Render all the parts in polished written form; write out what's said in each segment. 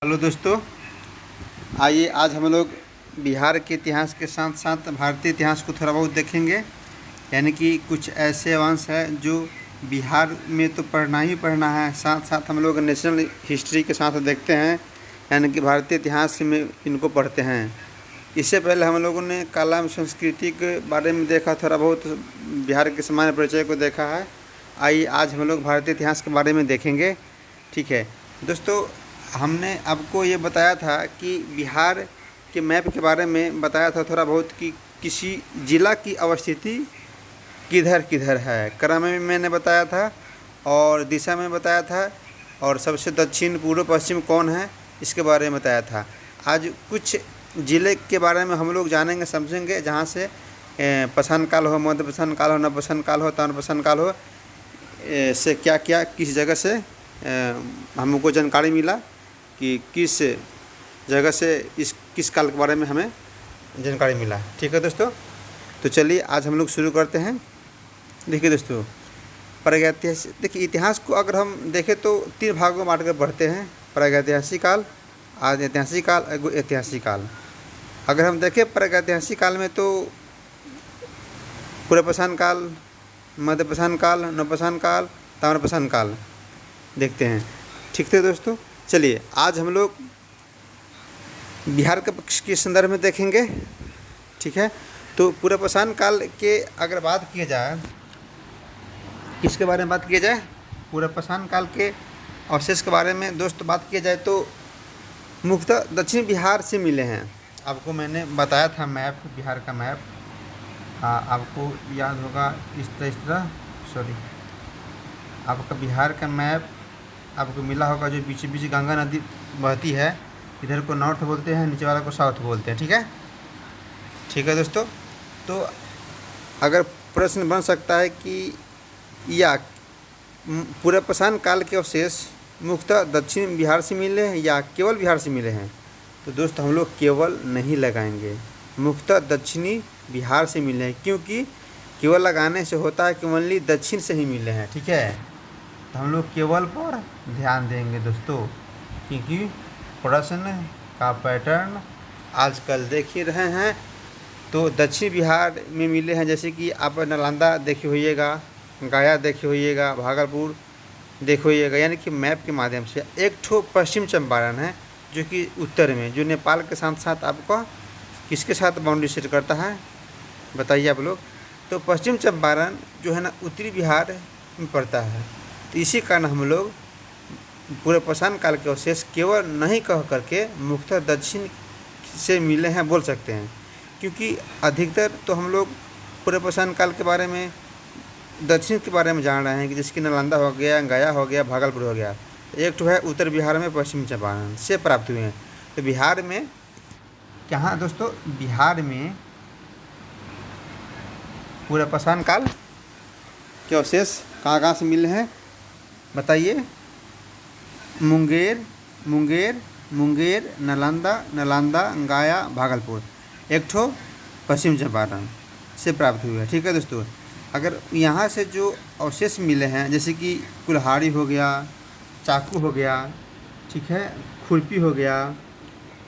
Hello दोस्तों, आइए आज हम लोग बिहार के इतिहास के साथ साथ भारतीय इतिहास को थोड़ा बहुत देखेंगे। यानी कि कुछ ऐसे अंश हैं जो बिहार में तो पढ़ना ही पढ़ना है, साथ साथ हम लोग नेशनल हिस्ट्री के साथ देखते हैं, यानी कि भारतीय इतिहास में इनको पढ़ते हैं। इससे पहले हम लोगों ने कला एवं संस्कृति के बारे में देखा, थोड़ा बहुत बिहार के सामान्य परिचय को देखा है। आइए आज हम लोग भारतीय इतिहास के बारे में देखेंगे। ठीक है दोस्तों, हमने आपको ये बताया था कि बिहार के मैप के बारे में बताया था थोड़ा बहुत कि किसी ज़िला की अवस्थिति किधर किधर है। क्रम में मैंने बताया था और दिशा में बताया था, और सबसे दक्षिण पूर्व पश्चिम कौन है इसके बारे में बताया था। आज कुछ ज़िले के बारे में हम लोग जानेंगे समझेंगे, जहाँ से पसान काल हो, मध्य पसान काल हो, नवपसान काल हो, ताम्र पसान काल हो, से क्या क्या किस जगह से हमको जानकारी मिला कि किस जगह से किस काल के बारे में हमें जानकारी मिला। ठीक है दोस्तों, तो चलिए आज हम लोग शुरू करते हैं। देखिए दोस्तों, प्रागैतिहासिक देखिए इतिहास को अगर हम देखें तो 3 भागों में बांट कर पढ़ते हैं: प्रागैतिहासिक काल, आदि ऐतिहासिक काल, ऐतिहासिक काल। अगर हम देखें प्रागैतिहासिक काल में तो पूर्वपसान काल, मध्यपसान काल, नवपसान काल, ताम्रपसान काल देखते हैं। ठीक है दोस्तों, चलिए आज हम लोग बिहार के पक्ष के संदर्भ में देखेंगे। ठीक है, तो पूर्वपसान काल के अगर बात की जाए, किसके बारे में बात की जाए, पूर्वपसान काल के अवशेष के बारे में दोस्तों बात की जाए तो मुख्यतः दक्षिण बिहार से मिले हैं। आपको मैंने बताया था मैप, बिहार का मैप, आपको याद होगा इस तरह आपका बिहार का मैप आपको मिला होगा, जो बीच बीच गंगा नदी बहती है, इधर को नॉर्थ बोलते हैं, नीचे वाला को साउथ बोलते हैं। ठीक है दोस्तों, तो अगर प्रश्न बन सकता है कि या पूर्वपसान काल के अवशेष मुख्यतः दक्षिण बिहार से मिले हैं या केवल बिहार से मिले हैं, तो दोस्त हम लोग केवल नहीं लगाएंगे, मुख्यतः दक्षिणी बिहार से मिले हैं, क्योंकि केवल लगाने से होता है कि ओनली दक्षिण से ही मिले हैं। ठीक है, तो हम लोग केवल पर ध्यान देंगे दोस्तों, क्योंकि प्रश्न का पैटर्न आजकल देख ही रहे हैं। तो दक्षिण बिहार में मिले हैं, जैसे कि आप नालंदा देखे होइएगा, गया देखे होइएगा, भागलपुर देखे होइएगा, यानी कि मैप के माध्यम से। एक ठो पश्चिम चंपारण है जो कि उत्तर में, जो नेपाल के साथ साथ आपका किसके साथ बाउंड्री सेट करता है बताइए आप लोग। तो पश्चिम चंपारण जो है ना उत्तरी बिहार में पड़ता है। तो इसी कारण हम लोग पूर्वपसान काल के अवशेष केवल नहीं कह करके मुख्यतः दक्षिण से मिले हैं बोल सकते हैं, क्योंकि अधिकतर तो हम लोग पूर्वपसान काल के बारे में दक्षिण के बारे में जान रहे हैं कि जिसकी नालंदा हो गया, गया हो गया, भागलपुर हो गया। एक तो है उत्तर बिहार में पश्चिम चंपारण से प्राप्त हुए हैं। तो बिहार में कहाँ दोस्तों, बिहार में पूर्वपसान काल के अवशेष कहाँ कहाँ से मिले हैं बताइए। मुंगेर, नालंदा, गया, भागलपुर, एक ठो पश्चिम चंपारण से प्राप्त हुए हैं। ठीक है दोस्तों, अगर यहाँ से जो अवशेष मिले हैं, जैसे कि कुल्हाड़ी हो गया, चाकू हो गया, ठीक है, खुरपी हो गया,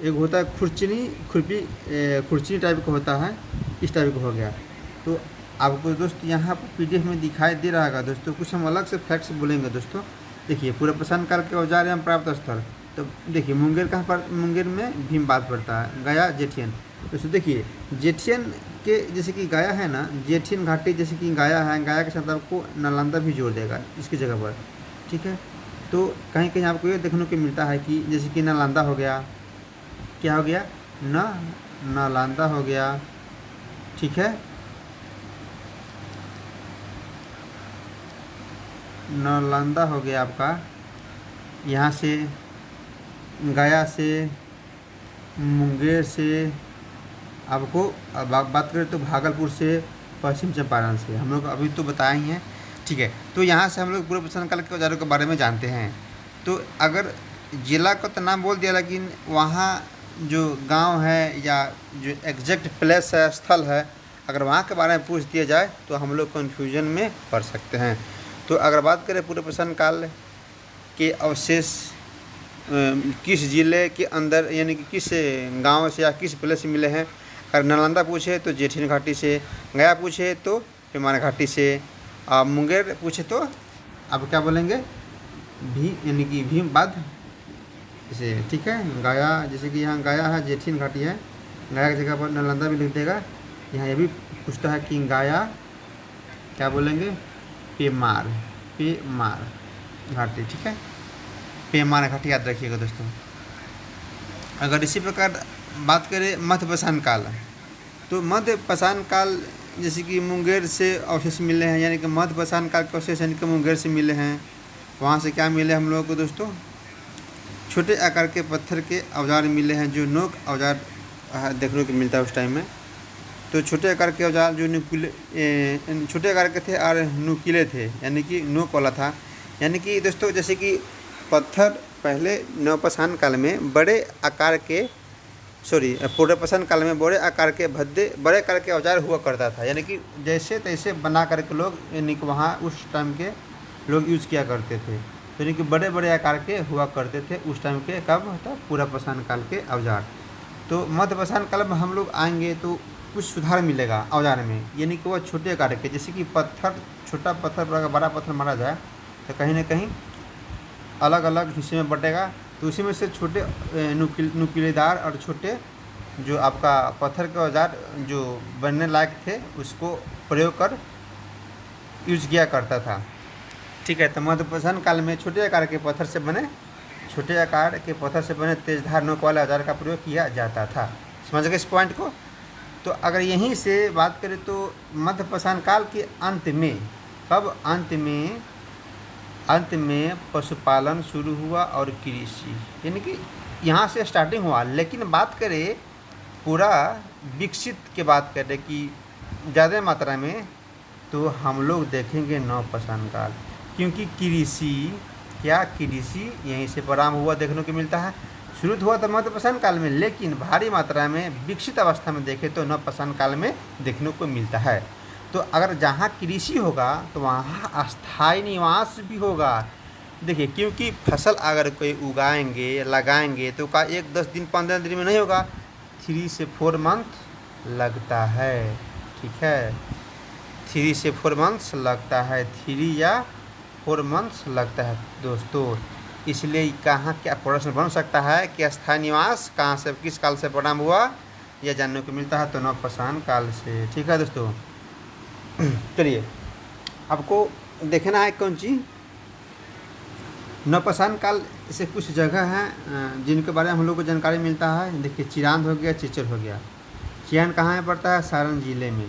एक होता है खुरचनी टाइप का होता है, इस टाइप का हो गया। तो आपको दोस्त यहाँ पर PDF में दिखाई दे रहा होगा दोस्तों। कुछ हम अलग से फैक्ट्स बोलेंगे दोस्तों। देखिए पूर्वपसान काल के औजार एवं प्राप्त स्थल, तो देखिए मुंगेर कहाँ पर, मुंगेर में भीमबाद पड़ता है, गया जेठियन। दोस्तों देखिए जेठियन के जैसे कि गया है ना, जेठियन घाटी जैसे कि गया है, गया के साथ आपको नालंदा भी जोड़ देगा इसकी जगह पर। ठीक है, तो कहीं कहीं आपको ये देखने को मिलता है कि जैसे कि नालंदा हो गया, क्या हो गया, नालंदा हो गया। ठीक है, नालंदा हो गया आपका, यहाँ से गया से, मुंगेर से, आपको अब बात करें तो भागलपुर से, पश्चिम चंपारण से, हम लोग अभी तो बताए ही हैं। ठीक है, तो यहाँ से हम लोग पूर्वपसान काल के औजारों के बारे में जानते हैं। तो अगर ज़िला का तो नाम बोल दिया, लेकिन वहाँ जो गांव है या जो एग्जैक्ट प्लेस है, स्थल है, अगर वहाँ के बारे में पूछ दिया जाए तो हम लोग कन्फ्यूजन में पड़ सकते हैं। तो अगर बात करें पूर्वपसान काल के अवशेष किस ज़िले के अंदर यानी कि किस गांव से या किस प्लेस से मिले हैं। अगर नालंदा पूछे तो जेठिन घाटी से, गया पूछे तो पैमाना घाटी से, मुंगेर पूछे तो आप क्या बोलेंगे, भी यानी कि भीम बाध से, ठीक है। गया जैसे कि यहाँ गया है जेठिन घाटी है, गया की जगह पर नालंदा भी लिख देगा। यहाँ ये भी पूछता है कि गया क्या बोलेंगे, पेमार घाटी, ठीक है। पेमार घाटी याद रखिएगा दोस्तों। अगर इसी प्रकार बात करें मध्य पाषाण काल, तो मध्य पाषाण काल जैसे कि मुंगेर से अवशेष मिले हैं, यानी कि मध्य पाषाण काल के अवशेष यानी कि मुंगेर से मिले हैं। वहाँ से क्या मिले हम लोगों को दोस्तों, छोटे आकार के पत्थर के औजार मिले हैं, जो नोक औजार देखने को मिलता है उस टाइम में। तो छोटे आकार के औजार जो छोटे आकार के थे और नुकीले थे, यानी कि नोक वाला था। यानी कि दोस्तों जैसे कि पत्थर पहले नवपाषाण काल में बड़े आकार के पूर्वपाषाण काल में बड़े आकार के बड़े आकार के औजार हुआ करता था, यानी कि जैसे तैसे बना करके लोग यानी कि वहाँ उस टाइम के लोग यूज़ किया करते थे। यानी कि बड़े बड़े आकार के हुआ करते थे उस टाइम के, कब होता पूर्वपाषाण काल के औजार। तो मध्यपाषाण काल में हम लोग आएंगे तो कुछ सुधार मिलेगा औजार में, यानी कि वह छोटे आकार के, जैसे कि पत्थर छोटा पत्थर पर अगर बड़ा पत्थर मारा जाए तो कहीं ना कहीं अलग अलग हिस्से में बटेगा। तो उसी में से छोटे नुकीलेदार और छोटे जो आपका पत्थर के औजार जो बनने लायक थे उसको प्रयोग कर यूज किया करता था, ठीक है। तो मध्यपाषाण काल में छोटे आकार के पत्थर से बने तेजधार नोक वाले औजार का प्रयोग किया जाता था। समझ गए इस पॉइंट को। तो अगर यहीं से बात करें तो मध्यपाषाण काल के अंत में, कब अंत में पशुपालन शुरू हुआ और कृषि, यानी कि यहाँ से स्टार्टिंग हुआ। लेकिन बात करें पूरा विकसित के बात करें कि ज़्यादा मात्रा में, तो हम लोग देखेंगे नवपाषाण काल, क्योंकि कृषि यहीं से प्रारंभ हुआ देखने को मिलता है। शुरू हुआ तो मध्यपाषाण काल में, लेकिन भारी मात्रा में विकसित अवस्था में देखें तो नवपाषाण काल में देखने को मिलता है। तो अगर जहाँ कृषि होगा तो वहाँ अस्थायी निवास भी होगा। देखिए, क्योंकि फसल अगर कोई उगाएंगे लगाएंगे तो का 10 दिन 15 दिन में नहीं होगा, 3 से 4 मंथ लगता है, ठीक है। 3 से 4 मंथ्स लगता है, 3 या 4 मंथ्स लगता है दोस्तों। इसलिए कहाँ क्या प्रश्न बन सकता है कि अस्थायी निवास कहाँ से किस काल से प्रारंभ हुआ, यह जानने को मिलता है तो नवपाषाण काल से, ठीक है दोस्तों। चलिए आपको देखना है कौन चीज़, नवपाषाण काल से कुछ जगह हैं जिनके बारे में हम लोग को जानकारी मिलता है। देखिए, चिरांद हो गया, चिचर हो गया। चिरांद कहाँ है पड़ता है, सारण जिले में।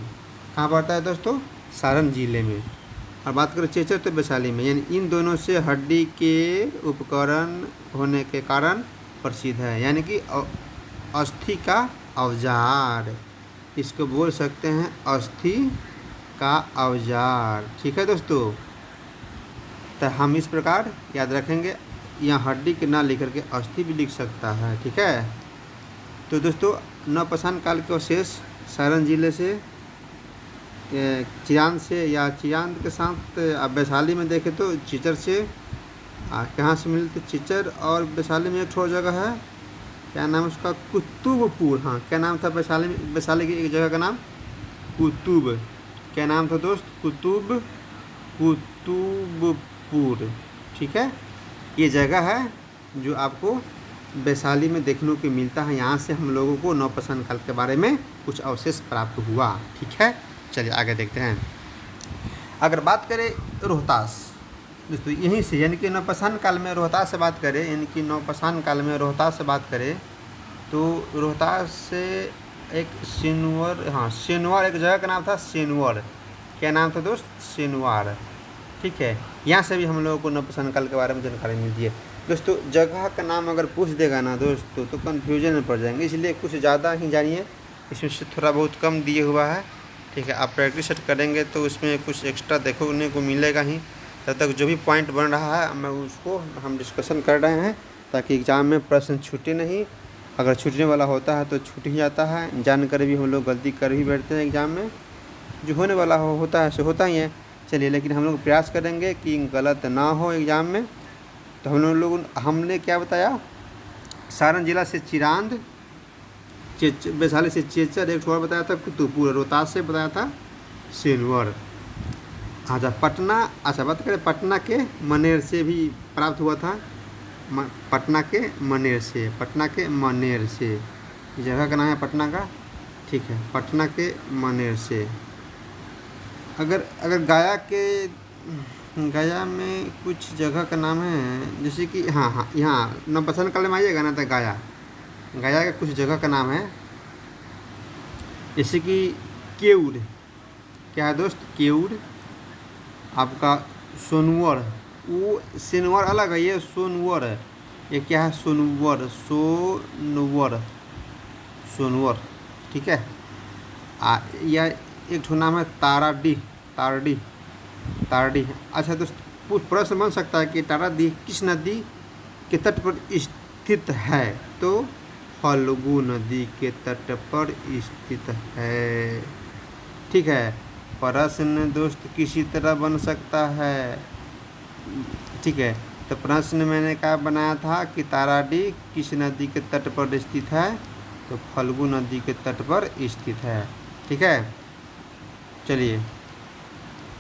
कहाँ पड़ता है दोस्तों, सारण जिले में। और बात करें चेचर तो वैशाली में। यानी इन दोनों से हड्डी के उपकरण होने के कारण प्रसिद्ध है, यानी कि अस्थि का औजार, इसको बोल सकते हैं अस्थि का औजार, ठीक है दोस्तों। तो हम इस प्रकार याद रखेंगे, यहाँ हड्डी के ना लिख करके अस्थि भी लिख सकता है, ठीक है। तो दोस्तों नवपाषाण काल के अवशेष सारण जिले से, चिरांद से या चिरांद के साथ आप वैशाली में देखें तो चिचर से, कहाँ से मिलते चिचर और वैशाली में एक ठो जगह है, क्या नाम है उसका, कुतुबपुर। हाँ, क्या नाम था वैशाली की एक जगह का नाम, कुतुब, क्या नाम था दोस्त, कुतुबपुर, ठीक है। ये जगह है जो आपको वैशाली में देखने को मिलता है। यहाँ से हम लोगों को नवपाषाण काल के बारे में कुछ अवशेष प्राप्त हुआ, ठीक है। चलिए आगे देखते हैं। अगर बात करें रोहतास दोस्तों, यहीं से यानी कि नवपाषाण काल में रोहतास से बात करें, यानी कि नवपाषाण काल में रोहतास से बात करें तो रोहतास से एक सेनवार एक जगह का नाम था, सेनवार। क्या नाम था दोस्त, सेनवार, ठीक है। यहाँ से भी हम लोगों को नवपाषाण काल के बारे में जानकारी मिलती है दोस्तों। जगह का नाम अगर पूछ देगा ना दोस्तों तो कन्फ्यूजन में पड़ जाएंगे, इसलिए कुछ ज़्यादा ही जानिए, इसमें से थोड़ा बहुत कम दिए हुआ है, ठीक है। आप प्रैक्टिस सेट करेंगे तो उसमें कुछ एक्स्ट्रा देखने को मिलेगा ही। तब तक जो भी पॉइंट बन रहा है मैं उसको हम डिस्कशन कर रहे हैं, ताकि एग्ज़ाम में प्रश्न छूटे नहीं। अगर छूटने वाला होता है तो छूट ही जाता है, जानकर भी हम लोग गलती कर ही बैठते हैं एग्ज़ाम में। जो होने वाला होता है सो होता ही है। चलिए, लेकिन हम लोग प्रयास करेंगे कि गलत ना हो एग्ज़ाम में। तो हमने क्या बताया, सारण जिला से चिरांद, वैशाली से चेचर, एक और बताया था कुतुबपुर, रोहतास से बताया था सेनवर। अच्छा पटना, अच्छा बात करें पटना के मनेर से भी प्राप्त हुआ था। पटना के मनेर से, पटना के मनेर से, जगह का नाम है पटना का, ठीक है, पटना के मनेर से। अगर गया में कुछ जगह का नाम है, जैसे कि हाँ यहाँ नवपसान काल में आइएगा ना, तो गया का कुछ जगह का नाम है, जैसे कि केउर, क्या है दोस्त, केउर, आपका सोनवर, वो सेनवर अलग है, ये सोनवर है, ये क्या है, सोनवर, ठीक है। यह एक ठो नाम है तारडी। अच्छा दोस्त, प्रश्न बन सकता है कि ताराडीह किस नदी के तट पर स्थित है, तो फल्गु नदी के तट पर स्थित है, ठीक है। प्रश्न दोस्त किसी तरह बन सकता है, ठीक है। तो प्रश्न मैंने क्या बनाया था कि ताराडीह किस नदी के तट पर स्थित है, तो फल्गु नदी के तट पर स्थित है, ठीक है। चलिए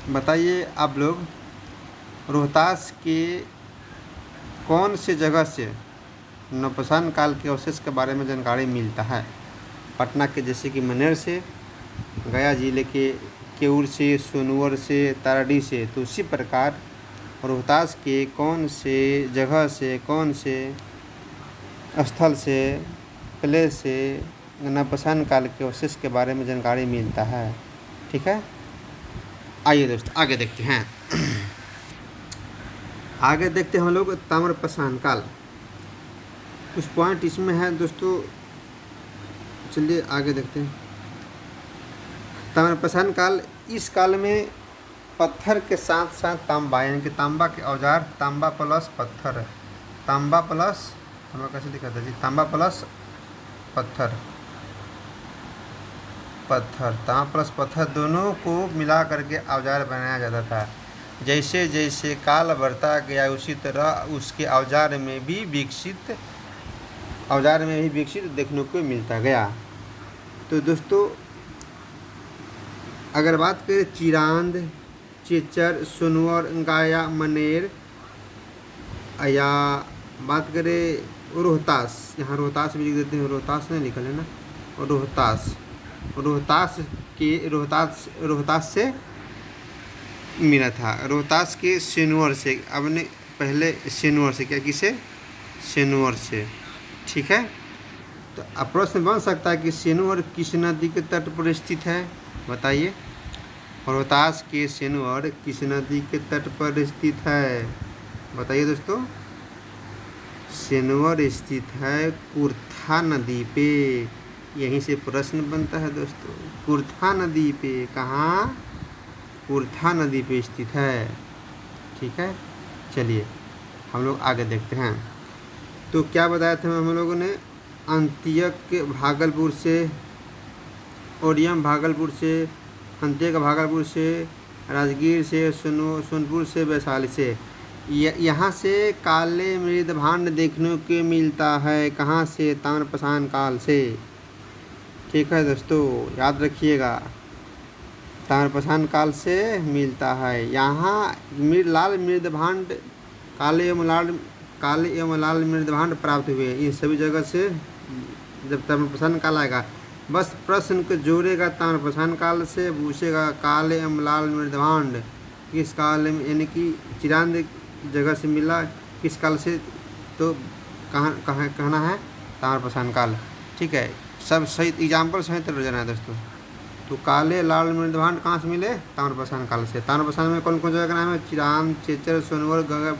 बताइए आप लोग, रोहतास के कौन से जगह से नवपसान काल के अवशेष के बारे में जानकारी मिलता है। पटना के जैसे कि मनेर से, गया जिले के केउर से, सोनवर से, ताराडीह से, तो उसी प्रकार रोहतास के कौन से जगह से, कौन से स्थल से, प्लेस से नवपसान काल के अवशेष के बारे में जानकारी मिलता है, ठीक है। आइए दोस्त आगे देखते हैं। आगे देखते हैं हम लोग ताम्रपसान काल, कुछ पॉइंट इसमें है दोस्तों, चलिए आगे देखते हैं। ताम्रपसान काल, इस काल में पत्थर के साथ साथ तांबा, यानी कि तांबा के औजार, तांबा प्लस पत्थर, तांबा प्लस, हमें कैसे दिखा था जी, तांबा प्लस पत्थर, तांबा प्लस पत्थर दोनों को मिला करके औजार बनाया जाता था। जैसे जैसे काल बढ़ता गया उसी तरह उसके औजार में भी विकसित देखने को मिलता गया। तो दोस्तों अगर बात करें चिरांद, चेचर, सोनवर, गया, मनेर, या बात करें रोहतास, यहाँ रोहतास भी लिख देते हैं, रोहतास नहीं लिखा है ना, रोहतास से मिला था, रोहतास के सेनवर से, अब ने पहले सेनवर से, क्या किसे, सेनवर से, ठीक है। तो अब प्रश्न बन सकता है कि सेनवर किस नदी के तट पर स्थित है, बताइए। रोहतास के सेनवर किस नदी के तट पर स्थित है, बताइए दोस्तों। सेनवर स्थित है कुर्था नदी पे, यहीं से प्रश्न बनता है दोस्तों, कुर्था नदी पे, कहाँ, कुर्था नदी पे स्थित है, ठीक है। चलिए हम लोग आगे देखते हैं। तो क्या बताया था हम लोगों ने, अंत्यक भागलपुर से, ओडियम भागलपुर से, अंत्यक भागलपुर से, राजगीर से, सोनपुर से, वैशाली से, यहाँ से काले मृदभांड देखने को मिलता है, कहाँ से, ताम्रपसान काल से, ठीक है दोस्तों, याद रखिएगा, ताम्रपसान काल से मिलता है। यहाँ लाल मृदभांड, काले एवं लाल मृदभांड प्राप्त हुए, इन सभी जगह से जब ताम्रपसान काल आएगा, बस प्रश्न को जोड़ेगा ताम्रपसान काल से, पूछेगा काले एवं लाल मृदभांड किस काल में, यानी कि चिरांद जगह से मिला किस काल से, तो कहाँ कहना है, ताम्रपसान काल, ठीक है। सब सही एग्जाम्पल सही तरह जाना है दोस्तों। तो काले लाल मृदभांड कहाँ से मिले, ताम्रपसान काल से। ताम्रपसान में कौन कौन जगह का नाम है, चिरांद, चेचर, सोनवर, गंगा,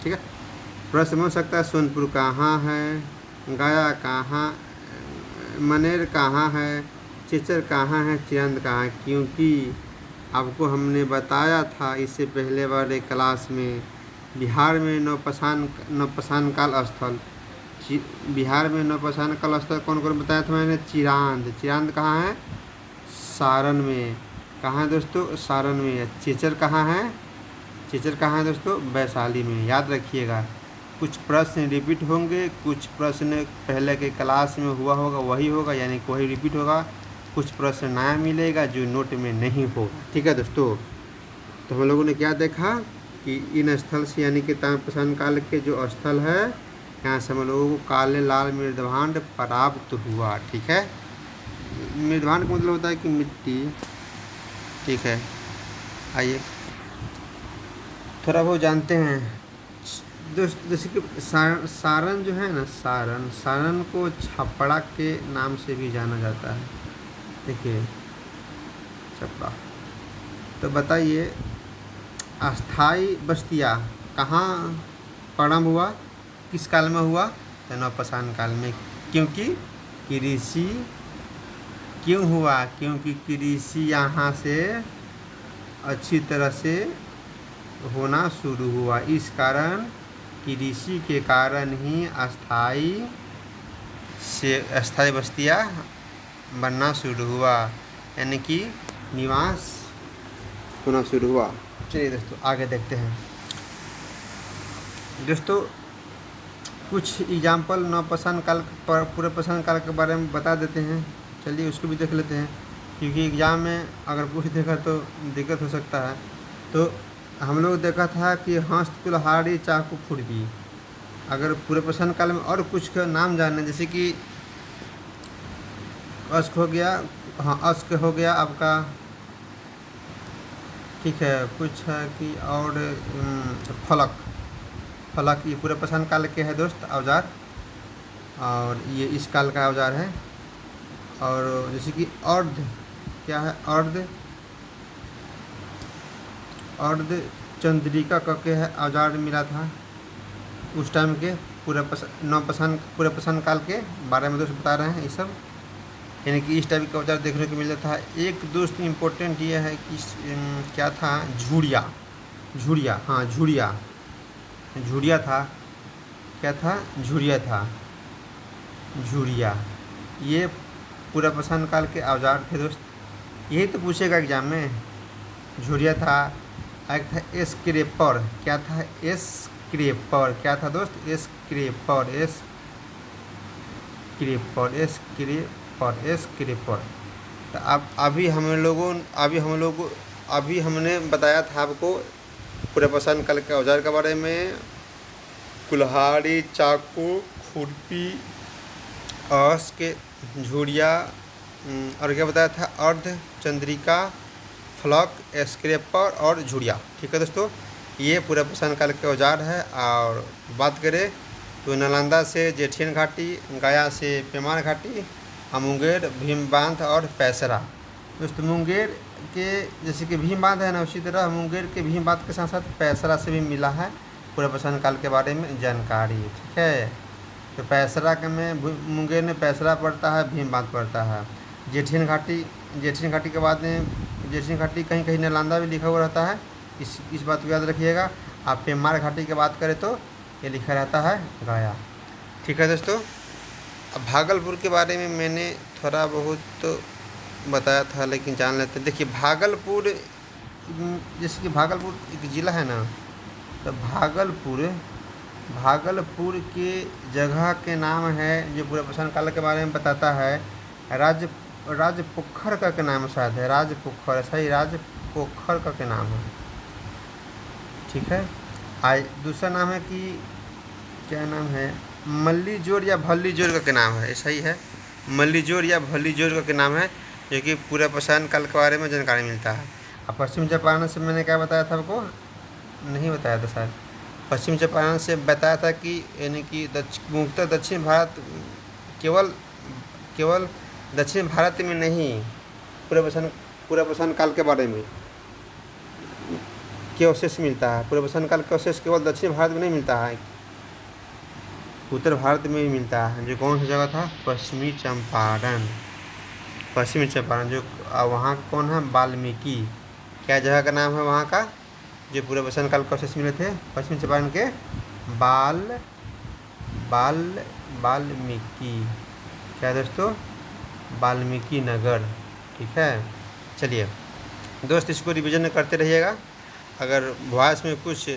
ठीक है। प्रश्न हो सकता है सोनपुर कहाँ है, गया कहाँ, मनेर कहाँ है, चेचर कहाँ है, चिरांद कहाँ है, क्योंकि आपको हमने बताया था इससे पहले वाले क्लास में, बिहार में नवपसान काल स्थल, बिहार में नवपसान काल स्थल कौन कौन बताया था मैंने, चिरांद कहाँ है, सारण में, कहाँ है दोस्तों, सारण में। चेचर कहाँ है दोस्तों, वैशाली में, याद रखिएगा। कुछ प्रश्न रिपीट होंगे, कुछ प्रश्न पहले के क्लास में हुआ होगा वही होगा, यानी कि वही रिपीट होगा। कुछ प्रश्न नया मिलेगा जो नोट में नहीं होगा। ठीक है दोस्तों, तो हम लोगों ने क्या देखा कि इन स्थल से यानी कि ताम्रप्रश्न काल के जो स्थल है यहाँ से हम लोगों को काले लाल मृदभांड प्राप्त हुआ। ठीक है, मृदभांड का मतलब होता है कि मिट्टी। ठीक है, आइए थोड़ा बहुत जानते हैं दोस्त। जैसे कि सारण जो है ना, सारण को छपड़ा के नाम से भी जाना जाता है। देखिए छपड़ा। तो बताइए अस्थाई बस्तियाँ कहाँ प्रारंभ हुआ, किस काल में हुआ? तो नवपाषाण काल में। क्योंकि कृषि क्यों हुआ? क्योंकि कृषि यहाँ से अच्छी तरह से होना शुरू हुआ। इस कारण कृषि के कारण ही अस्थाई बस्तियाँ बनना शुरू हुआ, यानी कि निवास होना शुरू हुआ। चलिए दोस्तों आगे देखते हैं। दोस्तों कुछ एग्जाम्पल नवपाषाण काल पूरे पाषाण काल के बारे में बता देते हैं। चलिए उसको भी देख लेते हैं, क्योंकि एग्ज़ाम में अगर पूछ देखा तो दिक्कत हो सकता है। तो हम लोग देखा था कि हस्त, कुल्हाड़ी, चाकू, खुरपी। अगर पूरे पाषाण काल में और कुछ का नाम जाने, जैसे कि अस्क हो गया, हाँ अस्क हो गया आपका। ठीक है, कुछ है कि और फलक ये पूरे पाषाण काल के है दोस्त औजार, और ये इस काल का औजार है। और जैसे कि अर्ध, क्या है अर्ध चंद्रिका करके है औजार मिला था उस टाइम के पूरे पाषाण काल के बारे में दोस्त बता रहे हैं ये सब, यानी कि इस टाइप का औजार देखने को मिलता था। एक दोस्त इम्पोर्टेंट ये है कि क्या था, झुड़िया। हाँ झुड़िया था। क्या था? झुड़िया। ये पूरा पाषाण काल के औजार थे दोस्त, यही तो पूछेगा एग्जाम में। झुड़िया था। एक था एस्क्रेपर। क्या था? एस्क्रेपर। क्या था दोस्त? एस्क्रेपर। तो अब अभी हमने बताया था आपको पूरे पाषाण काल के औजार के बारे में। कुल्हाड़ी, चाकू, खुरपी, अस्क, झुड़िया, और क्या बताया था? अर्ध चंद्रिका, फलक, स्क्रेपर और झुड़िया। ठीक है दोस्तों, ये पूरे पाषाण काल के औजार है। और बात करें तो नालंदा से जेठियन घाटी, गया से पेमार घाटी, मुंगेर, भीम बांध और पैसरा। दोस्तों मुंगेर के जैसे कि भीम बांध है ना, उसी तरह मुंगेर के भीम बांध के साथ साथ पैसरा से भी मिला है पूरे पाषाण काल के बारे में जानकारी। ठीक है, तो पैसरा के में मुंगेर में पैसरा पड़ता है, भीम बांध पड़ता है। जेठियन घाटी के बाद में जेठियन घाटी कहीं कहीं नालंदा भी लिखा हुआ रहता है, इस बात को याद रखिएगा। आप पेमार घाटी की बात करें तो ये लिखा रहता है गया। ठीक है दोस्तों, अब भागलपुर के बारे में मैंने थोड़ा बहुत तो बताया था, लेकिन जान लेते हैं। देखिए भागलपुर, जैसे कि भागलपुर एक ज़िला है ना, तो भागलपुर के जगह के नाम है जो पूरे पाषाण काल के बारे में बताता है। राजपोखर का के नाम शायद है, राजपोखर, सही, राजपोखर का के नाम है। ठीक है, दूसरा नाम है कि क्या नाम है, मल्लीजोर या भल्लीजोर का के नाम है, सही है, मल्लीजोर या भल्लीजोर का के नाम है, जो कि पूरे पाषाण काल के बारे में जानकारी मिलता है। अब पश्चिम चंपारण से मैंने क्या बताया था आपको? नहीं बताया था शायद। पश्चिम चंपारण से बताया था कि यानी कि मुख्यतः दक्षिण भारत, केवल दक्षिण भारत में नहीं, पूरे पाषाण काल के बारे में के अवशेष मिलता है। पूरे पाषाण काल के अवशेष केवल दक्षिण भारत में नहीं मिलता है, उत्तर भारत में भी मिलता है। जो कौन सी जगह था? पश्चिमी चंपारण। जो वहाँ कौन है? वाल्मीकि। क्या जगह का नाम है वहाँ का, जो पूरे पाषाण काल के अवशेष मिले थे पश्चिमी चंपारण के? वाल्मीकि। क्या दोस्तों? वाल्मीकि नगर। ठीक है, चलिए दोस्त इसको रिवीजन करते रहिएगा। अगर वॉइस में कुछ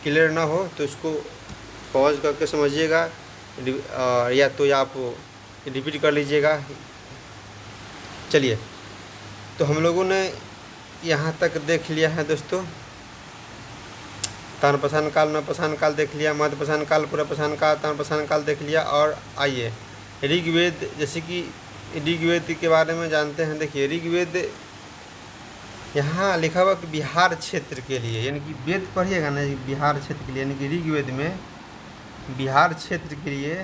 क्लियर ना हो तो उसको पॉज करके समझिएगा, या तो आप रिपीट कर लीजिएगा। चलिए, तो हम लोगों ने यहाँ तक देख लिया है दोस्तों, तानप्रसान काल, नवप्रसान काल देख लिया, मध्यप्रसान काल, पूर्वप्रसान काल, तानप्रसान काल देख लिया। और आइए ऋग्वेद, जैसे कि ऋग्वेद के बारे में जानते हैं। देखिए ऋग्वेद यहाँ लिखा हुआ कि बिहार क्षेत्र के लिए, यानी कि वेद पढ़िएगा ना, बिहार क्षेत्र के लिए, यानी कि ऋग्वेद में बिहार क्षेत्र के लिए,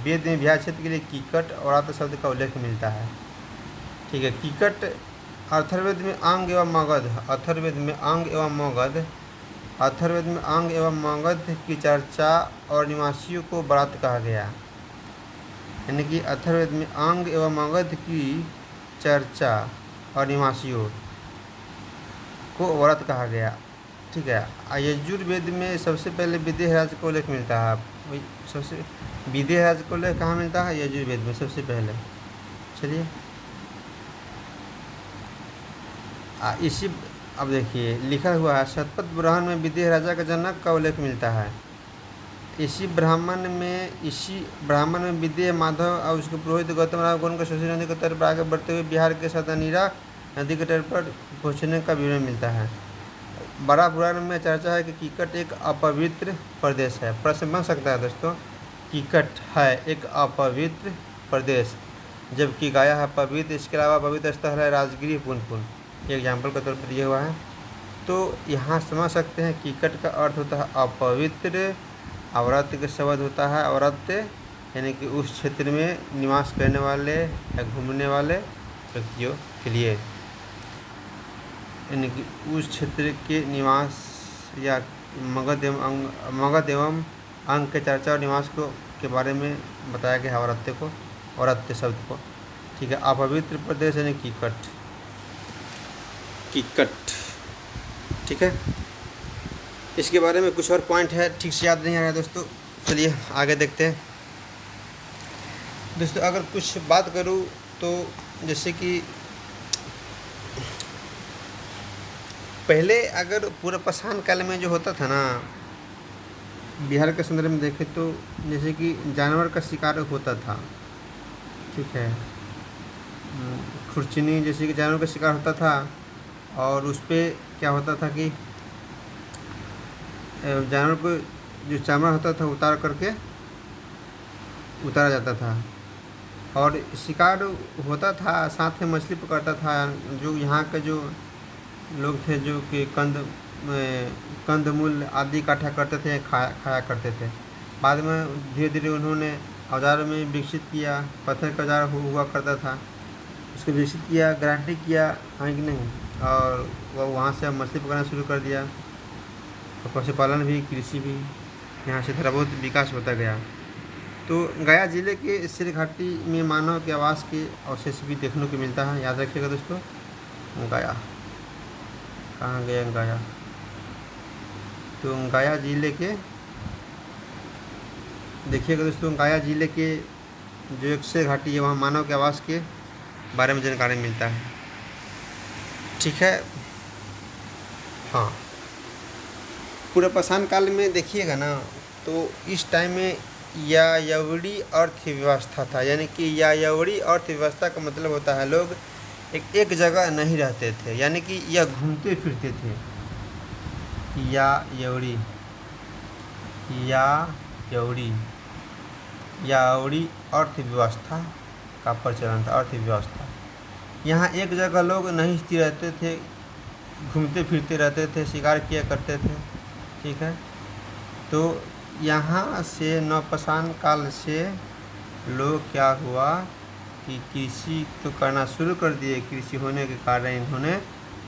वेद में बिहार क्षेत्र के लिए कीकट और आत शब्द का उल्लेख मिलता है। ठीक है, कीकट अथर्ववेद में अंग एवं मगध, अथर्ववेद में अंग एवं मगध, अथर्ववेद में अंग एवं मगध की चर्चा और निवासियों को व्रत कहा गया। यानी कि अथर्ववेद में अंग एवं मगध की चर्चा और निवासियों को व्रत कहा गया। ठीक है, यजुर्वेद में सबसे पहले विदेहराज को उल्लेख मिलता है। सबसे विदेहराज को उल्लेख कहाँ मिलता है? यजुर्वेद में सबसे पहले। चलिए इसी, अब देखिए लिखा हुआ है शतपथ ब्राह्मण में विदेह राजा का जनक का उल्लेख मिलता है। इसी ब्राह्मण में विदेह माधव और उसके पुरोहित गौतम राम गौन का शोषी नदी के तट पर आगे बढ़ते हुए बिहार के सतनीरा नदी के तट पर पहुँचने का विवरण मिलता है। बड़ा पुराण में चर्चा है कि कीकट एक अपवित्र प्रदेश है। प्रश्न बन सकता है दोस्तों, कीकट है एक अपवित्र प्रदेश, जबकि गया है पवित्र। इसके अलावा पवित्र स्थल है राजगिरी, पुनपुन, ये एग्जाम्पल के तौर पर दिया हुआ है। तो यहाँ समझ सकते हैं कीकट का अर्थ होता है अपवित्र, अवरत का शब्द होता है अवरत, यानी कि उस क्षेत्र में निवास करने वाले या घूमने वाले व्यक्तियों के लिए, यानी कि उस क्षेत्र के निवास या मगध एवं अंग के चर्चा और निवास को के बारे में बताया गया अवरत्य को, अवरत्य शब्द को। ठीक है, अपवित्र प्रदेश यानी कीकट, ठीक है। इसके बारे में कुछ और पॉइंट है, ठीक से याद नहीं आ रहा है दोस्तों। चलिए आगे देखते हैं दोस्तों। अगर कुछ बात करूँ तो जैसे कि पहले अगर पूर्वप्रसान काल में जो होता था ना, बिहार के संदर्भ में देखें तो जैसे कि जानवर का शिकार होता था। ठीक है, खुरचनी जैसे कि जानवर का शिकार होता था, और उस पर क्या होता था कि जानवर को जो चमड़ा होता था उतार करके उतारा जाता था, और शिकार होता था, साथ में मछली पकड़ता था। जो यहाँ के जो लोग थे जो कि कंदमूल आदि इकट्ठा करते थे, खाया करते थे। बाद में धीरे धीरे उन्होंने औजारों में विकसित किया, पत्थर का औजार हुआ करता था, उसको विकसित किया, गारंटी किया, है कि नहीं, और वह वहाँ से मछली पकड़ना शुरू कर दिया। और पशुपालन भी, कृषि भी यहाँ से थोड़ा बहुत विकास होता गया। तो गया जिले के सिर घाटी में मानव के आवास के अवशेष भी देखने को मिलता है। याद रखिएगा दोस्तों, गया कहाँ गया गया, तो गया जिले के, देखिएगा दोस्तों, गया जिले के जो एक सिर घाटी है वहाँ मानव के आवास के बारे में जानकारी मिलता है। ठीक है, हाँ, पूर्वप्रसान काल में देखिएगा ना, तो इस टाइम में यायावरी अर्थव्यवस्था था। यानी कि यायावरी अर्थव्यवस्था का मतलब होता है लोग एक जगह नहीं रहते थे, यानी कि यह घूमते फिरते थे। यायावरी अर्थव्यवस्था का प्रचलन था। अर्थव्यवस्था, यहाँ एक जगह लोग नहीं स्थिर रहते थे, घूमते फिरते रहते थे, शिकार किया करते थे। ठीक है, तो यहाँ से नवप्रसान काल से लोग क्या हुआ कि कृषि तो करना शुरू कर दिए। कृषि होने के कारण इन्होंने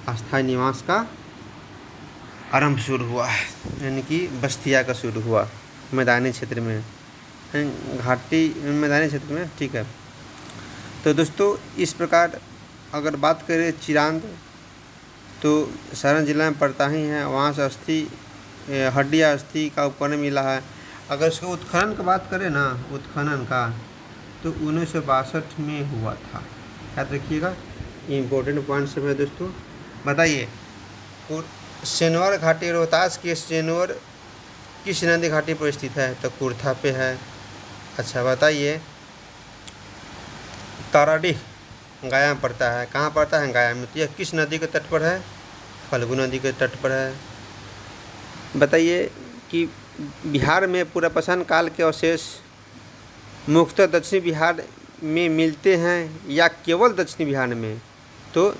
अस्थायी निवास का आरंभ शुरू हुआ, यानी कि बस्तिया का शुरू हुआ मैदानी क्षेत्र में, घाटी मैदानी क्षेत्र में। ठीक है, तो दोस्तों इस प्रकार अगर बात करें चिरांद, तो सारण जिला में पड़ता ही है। वहाँ से हड्डी अस्थि का उपकरण मिला है। अगर इसको उत्खनन की बात करें ना, उत्खनन का, तो 1962 में हुआ था। याद रखिएगा, इम्पोर्टेंट पॉइंट सब है दोस्तों। बताइए, सेनवर घाटी, रोहतास के सेनवर किस नदी घाटी पर स्थित है? तो कुर्था पे है। अच्छा बताइए, ताराडीह गया में पड़ता है। कहाँ पड़ता है? गया में। तो यह किस नदी के तट पर है? फल्गु नदी के तट पर है। बताइए कि बिहार में पुनर्वसन काल के अवशेष मुख्यतः दक्षिणी बिहार में मिलते हैं या केवल दक्षिणी बिहार में? तो